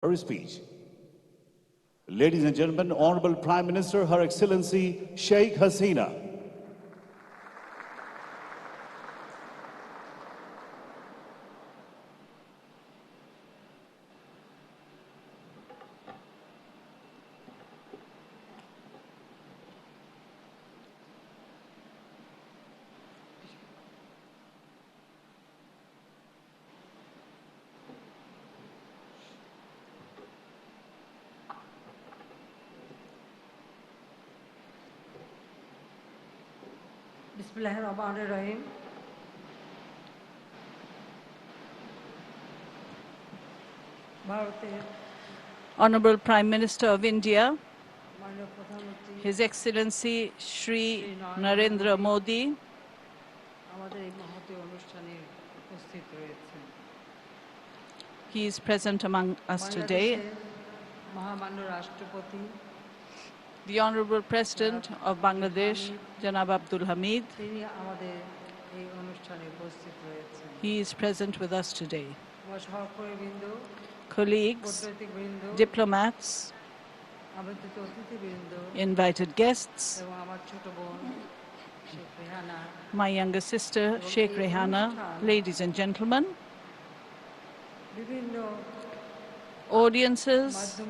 Her speech. Ladies and gentlemen, Honorable Prime Minister, Her Excellency Sheikh Hasina. Bismillahirrahmanirrahim. Honorable Prime Minister of India, His Excellency Shri Narendra Modi, he is present among us today. The Honorable President of Bangladesh, Janab Abdul Hamid, he is present with us today. Colleagues, diplomats, invited guests, my younger sister, Sheikh Rehana, ladies and gentlemen, audiences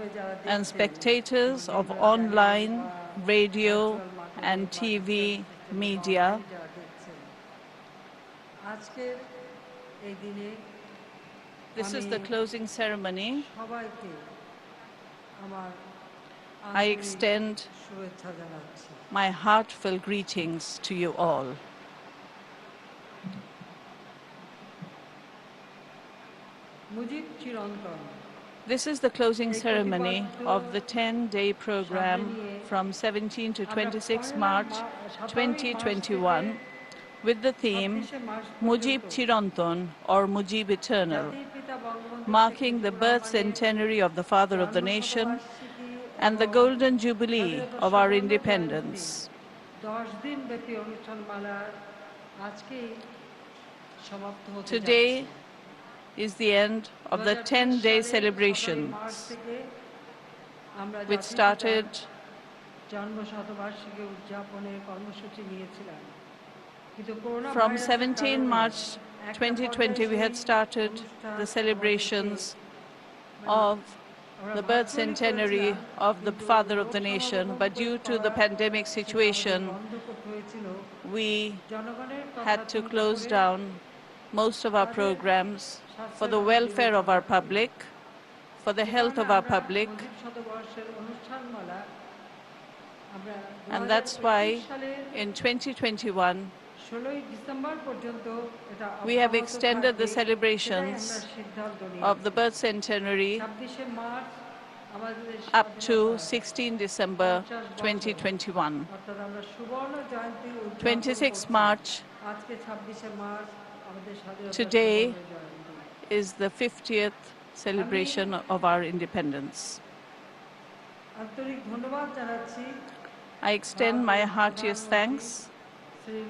and spectators of online, radio and TV media, this is the closing ceremony. I extend my heartfelt greetings to you all. This is the closing ceremony of the 10-day program from 17 to 26 March 2021 with the theme Mujib Chirantan or Mujib Eternal, marking the birth centenary of the Father of the Nation and the Golden Jubilee of our independence. Today is the end of the 10-day celebrations, which started from 17 March 2020. We had started the celebrations of the birth centenary of the Father of the Nation, but due to the pandemic situation, we had to close down most of our programs for the welfare of our public, for the health of our public. And that's why in 2021, we have extended the celebrations of the birth centenary up to 16 December 2021. 26 March, today is the 50th celebration of our independence. I extend my heartiest thanks to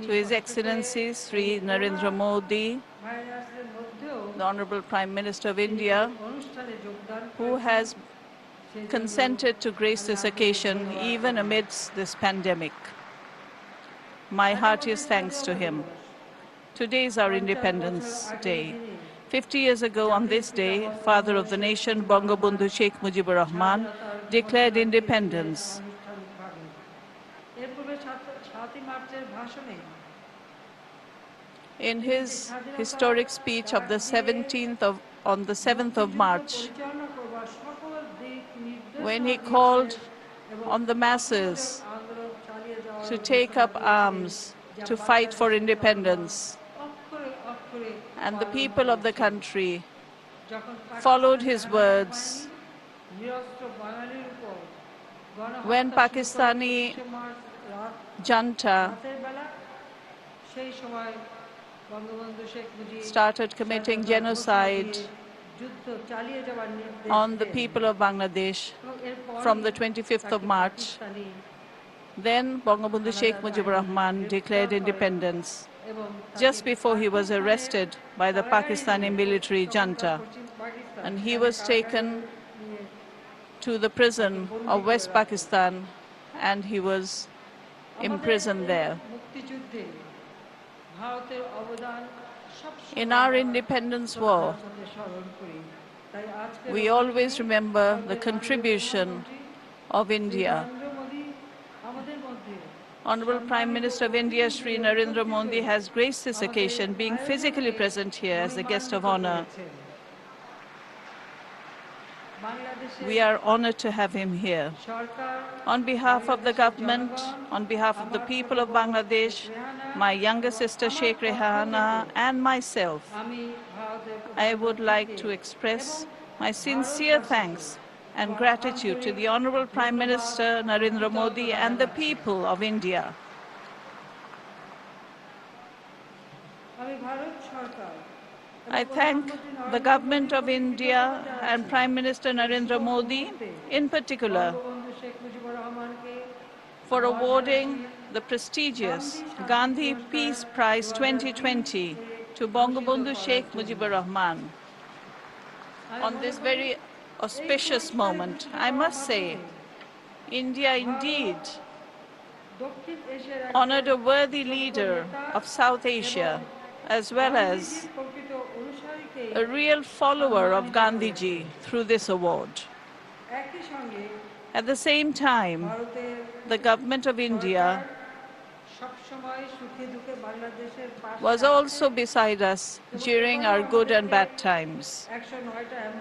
His Excellency Sri Narendra Modi, the Honorable Prime Minister of India, who has consented to grace this occasion even amidst this pandemic. My heartiest thanks to him. Today is our Independence Day. 50 years ago on this day, Father of the Nation, Bangabandhu Sheikh Mujibur Rahman, declared independence. In his historic speech of the 17th on the 7th of March, when he called on the masses to take up arms, to fight for independence, and the people of the country followed his words, when Pakistani junta started committing genocide on the people of Bangladesh from the 25th of March, then Bangabandhu Sheikh Mujibur Rahman declared independence just before he was arrested by the Pakistani military junta. and he was taken to the prison of West Pakistan, and he was imprisoned there. In our independence war, we always remember the contribution of India. Honorable Prime Minister of India, Shri Narendra Modi, has graced this occasion, being physically present here as a guest of honor. We are honored to have him here. On behalf of the government, on behalf of the people of Bangladesh, my younger sister Sheikh Rehana and myself, I would like to express my sincere thanks and gratitude to the Honorable Prime Minister Narendra Modi and the people of India. I thank the government of India and Prime Minister Narendra Modi in particular for awarding the prestigious Gandhi Peace Prize 2020 to Bangabandhu Sheikh Mujibur Rahman. On this very auspicious moment, I must say, India indeed honored a worthy leader of South Asia, as well as a real follower of Gandhiji through this award. At the same time, the government of India was also beside us during our good and bad times.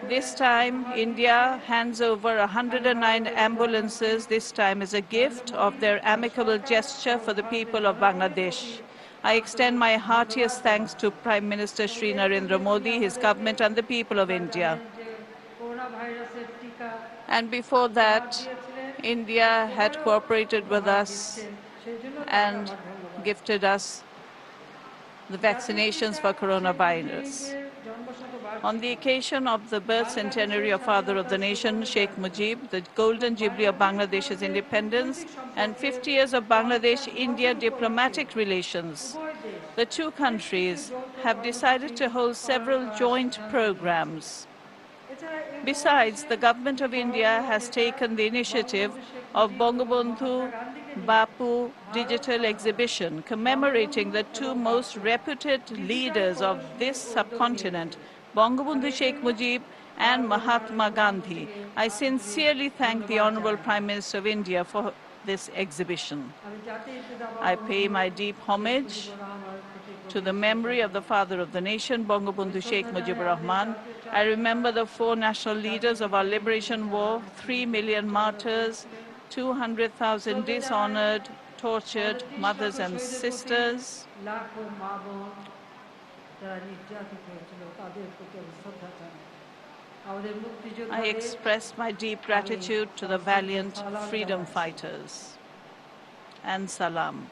This time, India hands over 109 ambulances, this time as a gift of their amicable gesture for the people of Bangladesh. I extend my heartiest thanks to Prime Minister Shri Narendra Modi, his government and the people of India. And before that, India had cooperated with us and gifted us the vaccinations for coronavirus. On the occasion of the birth centenary of Father of the Nation, Sheikh Mujib, the Golden Jubilee of Bangladesh's independence, and 50 years of Bangladesh-India diplomatic relations, the two countries have decided to hold several joint programs. Besides, the government of India has taken the initiative of Bangabandhu Bapu Digital Exhibition, commemorating the two most reputed leaders of this subcontinent, Bangabandhu Sheikh Mujib and Mahatma Gandhi. I sincerely thank the Honorable Prime Minister of India for this exhibition. I pay my deep homage to the memory of the father of the nation, Bangabandhu Sheikh Mujibur Rahman. I remember the four national leaders of our liberation war, 3 million martyrs, 200,000 dishonored, tortured mothers and sisters. I express my deep gratitude to the valiant freedom fighters. And salam.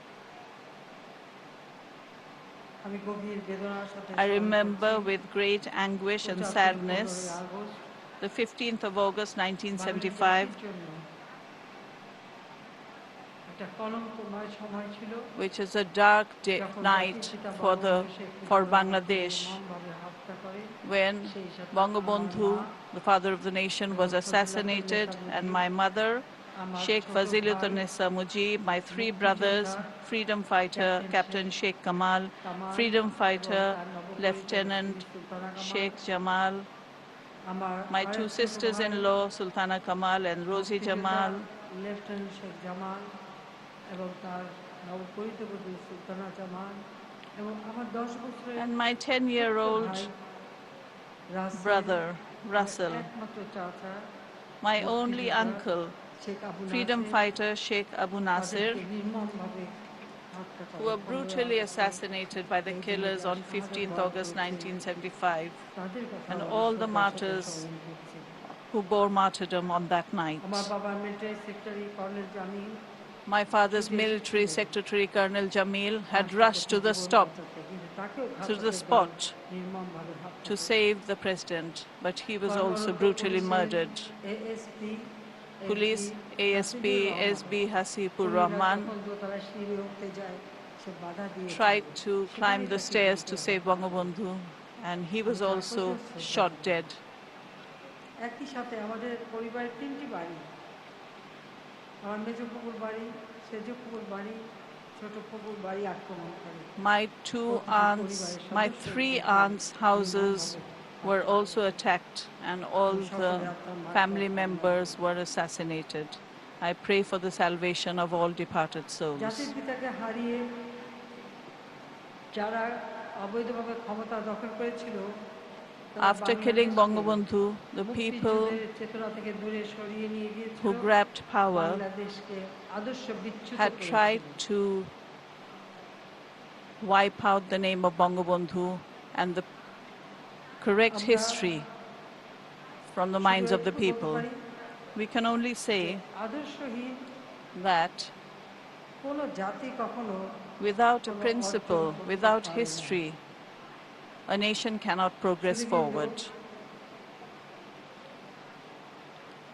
I remember with great anguish and sadness the 15th of August 1975, which is a dark night for Bangladesh, when Bangabandhu, the father of the nation, was assassinated, and my mother, Sheikh Fazilunnisa Mujib, my three brothers, freedom fighter Captain Sheikh Kamal, freedom fighter Lieutenant Sheikh Jamal, my two sisters-in-law, Sultana Kamal and Rosie Jamal, and my 10-year-old brother, Russell, my only uncle, freedom fighter Sheikh Abu Nasir, who were brutally assassinated by the killers on 15th August 1975, and all the martyrs who bore martyrdom on that night. My father's military secretary, Colonel Jamil, had rushed to the spot to save the president, but he was also brutally murdered. Police ASP SB Hasipur Rahman tried to climb the stairs to save Bangabandhu, and he was also shot dead একই সাথে আমাদের পরিবারের 3টি বাড়ি, আমার মেজো ফুপুর বাড়ি, সেজো ফুপুর বাড়ি, ছোট ফুপুর বাড়ি আক্রমণ করে। My two aunts, my three aunts' houses were also attacked, and all the family members were assassinated. I pray for the salvation of all departed souls. জাতির পিতাকে হারিয়ে যারা অবৈধভাবে ক্ষমতা দখল করেছিল, After killing Bangabandhu, the people who grabbed power had tried to wipe out the name of Bangabandhu and the correct history from the minds of the people. We can only say that without a principle, without history, a nation cannot progress forward.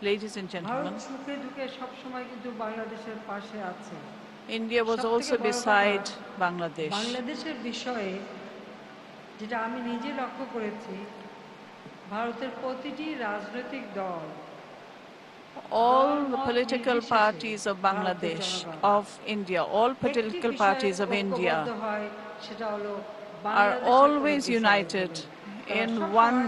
Ladies and gentlemen, India was also beside Bangladesh. বাংলাদেশের বিষয়ে যেটা আমি নিজে লক্ষ্য করেছি, ভারতের প্রতিটি রাজনৈতিক দল, all the political parties of Bangladesh, of India, all political parties of India are always united in one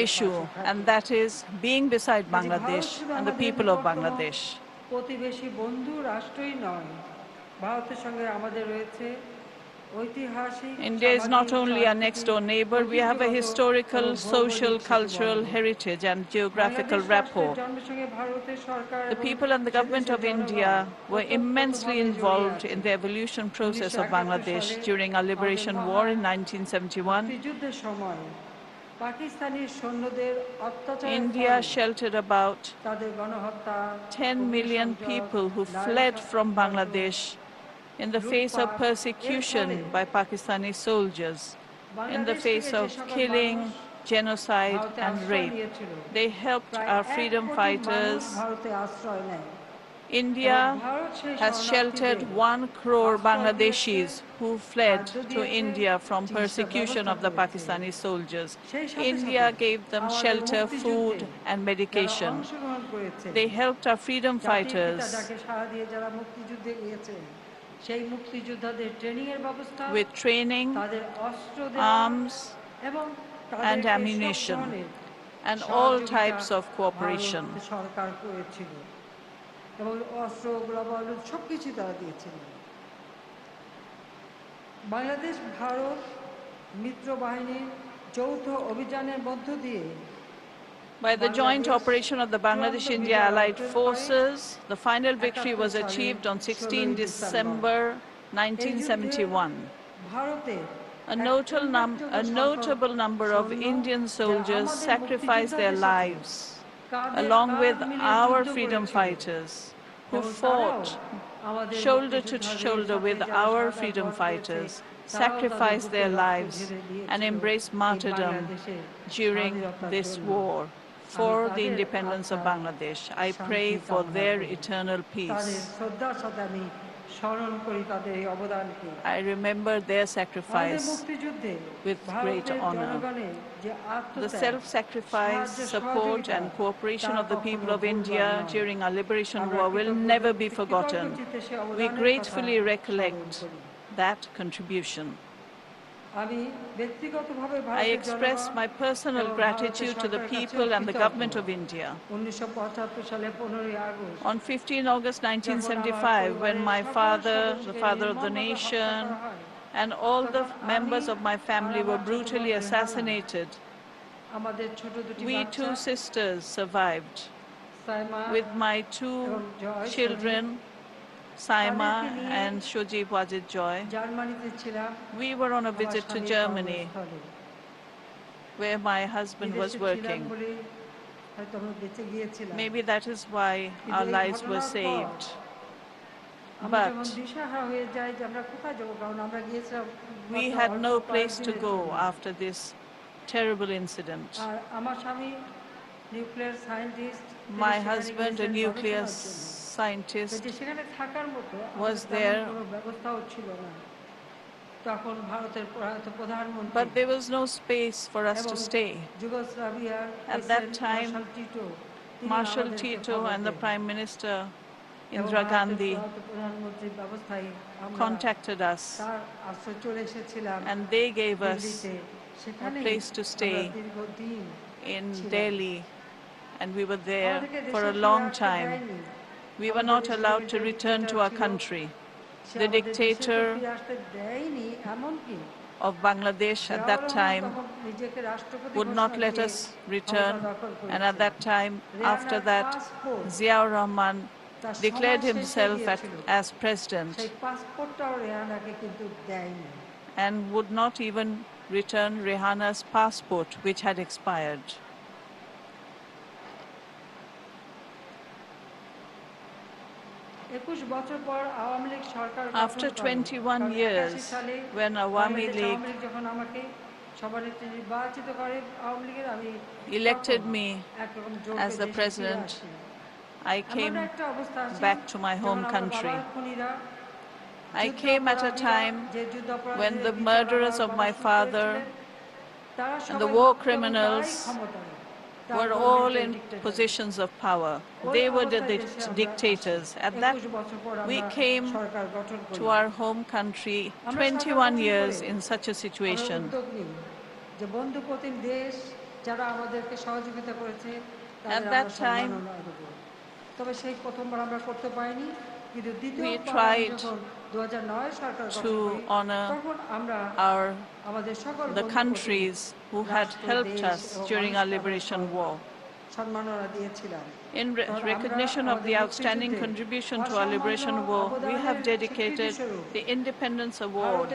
issue, and that is being beside Bangladesh and the people of Bangladesh. প্রতিবেশী বন্ধু রাষ্ট্রই নয়, ভারতের সঙ্গে আমাদের রয়েছে ঐতিহাসিক। India is not only our next door neighbor, we have a historical, social, cultural heritage and geographical rapport. The people and the government of India were immensely involved in the evolution process of Bangladesh during our liberation war in 1971. India sheltered about 10 million people who fled from Bangladesh in the face of persecution by Pakistani soldiers, in the face of killing, genocide and rape. They helped our freedom fighters. India has sheltered 1 crore Bangladeshis who fled to India from persecution of the Pakistani soldiers. India gave them shelter, food and medication. They helped our freedom fighters with training, arms and ammunition and all types of cooperation. Bangladesh Bharat মিত্র বাহিনীর যৌথ অভিযানের মধ্য দিয়ে By the joint operation of the Bangladesh-India Allied Forces, the final victory was achieved on 16 December 1971. A notable number of Indian soldiers sacrificed their lives, along with our freedom fighters, who fought shoulder to shoulder with our freedom fighters, sacrificed their lives and embraced martyrdom during this war for the independence of Bangladesh. I pray for their eternal peace. I remember their sacrifice with great honor. The self-sacrifice, support and cooperation of the people of India during our liberation war will never be forgotten. We gratefully recollect that contribution. I express my personal gratitude to the people and the government of India. On 15 August 1975, when my father, the father of the nation, and all the members of my family were brutally assassinated, we 2 sisters survived. With my 2 children, Saima and Shojib Wajid Joy, we were on a visit to Germany, where my husband was working. Maybe that is why our lives were saved. But we had no place to go after this terrible incident. My husband, a nuclear scientist, was there, তখন ভারতের প্রধানমন্ত্রী But there was no space for us to এবং stay. যুগোস্লাভিয়ার At that president time, Marshal Tito তিনি Marshal আমাদেরকে Tito খবর and the দেন Prime Minister এবং Indira ভারতের Gandhi প্রধানমন্ত্রীর ব্যবস্থায় আমরা contacted us, তার আশ্রয় চলে এসেছিলাম and they gave us দিল্লিতে a সেখানেই place to আমরা stay দীর্ঘদিন in ছিলাম। Delhi, and we were there আমাদেরকে for দেশে a ফিরে long আসতে time. দেয়নি। We were আমাদের not দেশে allowed যে to return to our ছিল, country. সে The আমাদের দেশে তো dictator ফিরে আসতে দেয়নি, এমনকি of Bangladesh at that Ziaur Rahman time তখন নিজেকে রাষ্ট্রপতি would ঘোষণা not let দিয়ে us ক্ষমতা return, দখল and at করেছে। that time, after রেহানার that, passport Ziaur Rahman তার declared সময় শেষে himself দিয়েছিল। as president সেই পাসপোর্টটাও রেহানাকে কিন্তু দেয়নি। and would not even return Rehana's passport, which had expired. 21 বছর পর আওয়ামী লীগ সরকার After গঠন করে। 21 কারণ years, 81 সালে when Awami Bangladesh League Awami League যখন আমাকে সভানেত্রী নির্বাচিত করে আওয়ামী লীগের, আমি elected তখন me একরকম জোর as করে the দেশে ফিরে president, আসি। I এমন came একটা অবস্থা আছে back to my যখন home আমার country. বাবার খুনিরা, I came at a time যে যুদ্ধ when অপরাধীদের the বিচার murderers আমার of বাবা my শুরু father করেছিলেন, তারা and the সবাই war মুক্ত এবং তারাই criminals ক্ষমতায়। were all in positions of power. They were the dictators. At that, we came to our home country 21 years in such a situation. যে বন্ধুপ্রতিম দেশ যারা আমাদেরকে সহযোগিতা করেছে At তাদের that আমরা time, সম্মাননা দেব। তবে সেই প্রথমবার আমরা করতে পারিনি, কিন্তু we দ্বিতীয়বার tried যখন 2009 সরকার গঠন to করি honor তখন আমরা আমাদের সকল the countries who had helped us during our liberation war. সম্মাননা দিয়েছিলাম। In recognition of the outstanding contribution to our liberation war, we have dedicated the Independence Award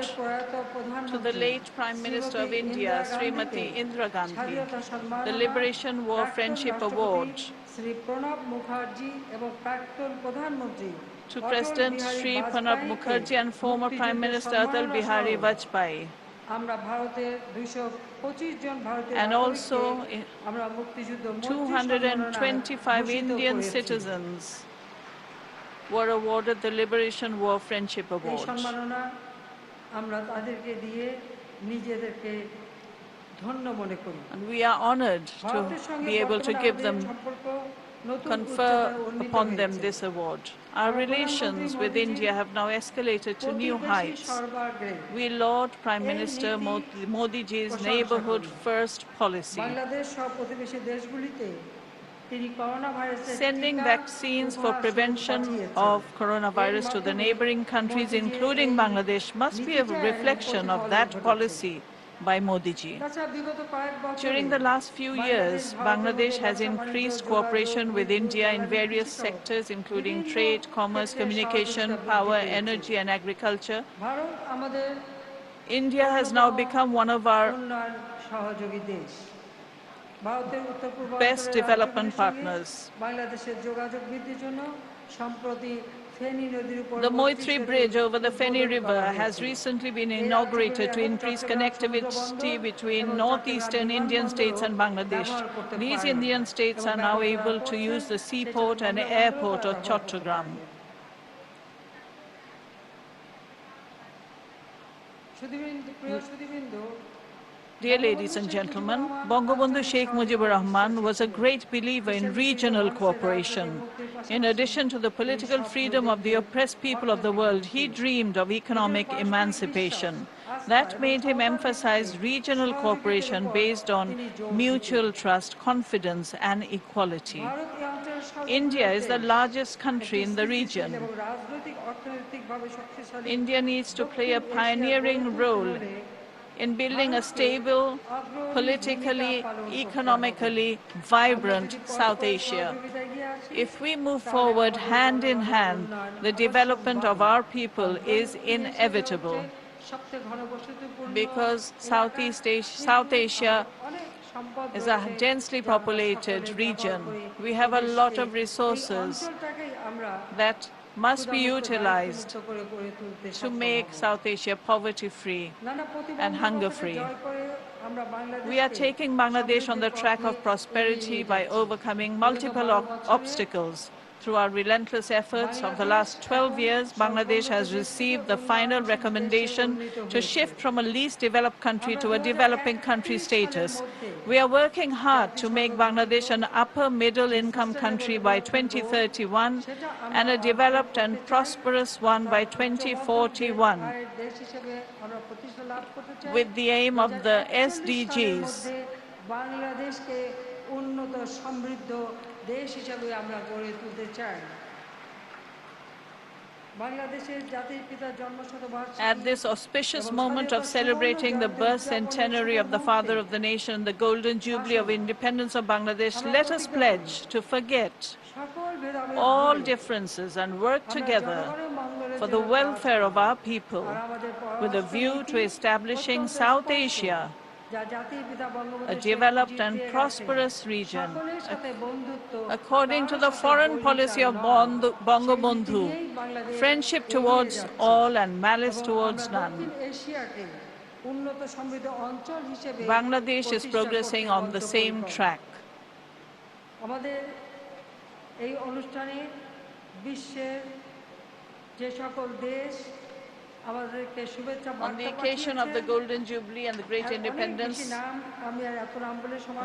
to the late Prime Minister of India, Srimati Indira Gandhi, the Liberation War Friendship Award to President Sri Pranab Mukherjee and former Prime Minister Atal Bihari Vajpayee, and also 225 Indian citizens were awarded the Liberation War Friendship Award. And we are honored to be able to give them, confer upon them this award. Our relations with India have now escalated to new heights. We laud Prime Minister Modi ji's neighborhood first policy, sending vaccines for prevention of coronavirus to the neighboring countries, including Bangladesh, must be a reflection of that policy by Modi ji. During the last few years, Bangladesh has increased cooperation with India in various sectors, including trade, commerce, communication, power, energy, and agriculture. India has now become one of our best development partners. The Moitri Bridge over the Feni River has recently been inaugurated to increase connectivity between northeastern Indian states and Bangladesh. These Indian states are now able to use the seaport and airport of Chattogram. Dear ladies and gentlemen, Bangabandhu Sheikh Mujibur Rahman was a great believer in regional cooperation. In addition to the political freedom of the oppressed people of the world, he dreamed of economic emancipation. That made him emphasize regional cooperation based on mutual trust, confidence, and equality. India is the largest country in the region. India needs to play a pioneering role in building a stable, politically, economically vibrant South Asia. If we move forward hand in hand, the development of our people is inevitable, because South Asia is a densely populated region. We have a lot of resources that must be utilized to make South Asia poverty-free and hunger-free. We are taking Bangladesh on the track of prosperity by overcoming multiple obstacles through our relentless efforts of the last 12 years, Bangladesh has received the final recommendation to shift from a least developed country to a developing country status. We are working hard to make Bangladesh an upper middle income country by 2031 and a developed and prosperous one by 2041, with the aim of the SDGs. উন্নত সমৃদ্ধ দেশ হিসেবে আমরা গড়ে তুলতে চাই। বাংলাদেশের জাতির পিতার জন্মশতবার্ষিকী At this auspicious moment of celebrating the birth centenary of the father of the nation, the golden jubilee of independence of Bangladesh, let us pledge to forget all differences and work together for the welfare of our people with a view to establishing South Asia a developed and prosperous region, according to the foreign policy of Bangabandhu, friendship towards all and malice towards none. Bangladesh is progressing on the same track. On the occasion of the Golden Jubilee and the Great Independence,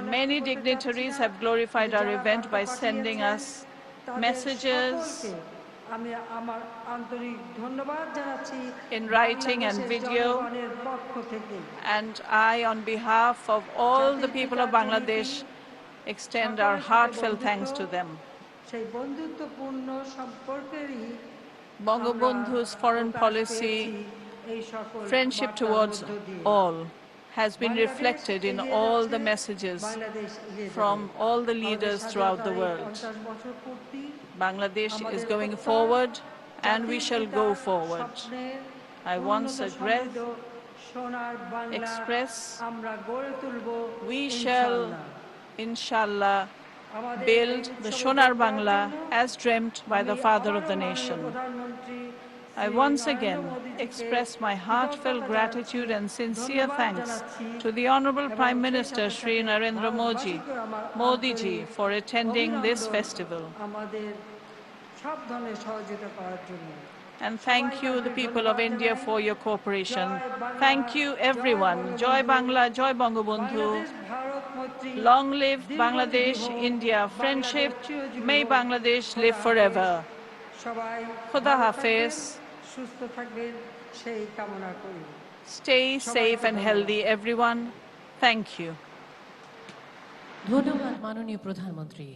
many dignitaries have glorified our event by sending us messages in writing and video, and I, on behalf of all the people of Bangladesh, extend our heartfelt thanks to them. Bangabandhu's foreign policy, friendship towards all, has been reflected in all the messages from all the leaders throughout the world. Bangladesh is going forward, and we shall go forward. I once again express, we shall, inshallah, build the Sonar Bangla as dreamt by the father of the nation. I once again express my heartfelt gratitude and sincere thanks to the Honorable Prime Minister Shri Narendra Modi ji for attending this festival. And thank you, the people of India, for your cooperation. Thank you, everyone. Joy Bangla, Joy Bangabandhu. Long live Bangladesh, India friendship. May Bangladesh live forever. Khuda Hafiz. Stay safe and healthy, everyone. Thank you. ধন্যবাদ মাননীয় প্রধানমন্ত্রী।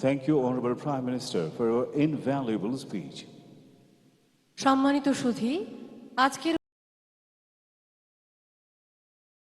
Thank you, Honorable Prime Minister, for your invaluable speech. সম্মানিত সুধী, আজকের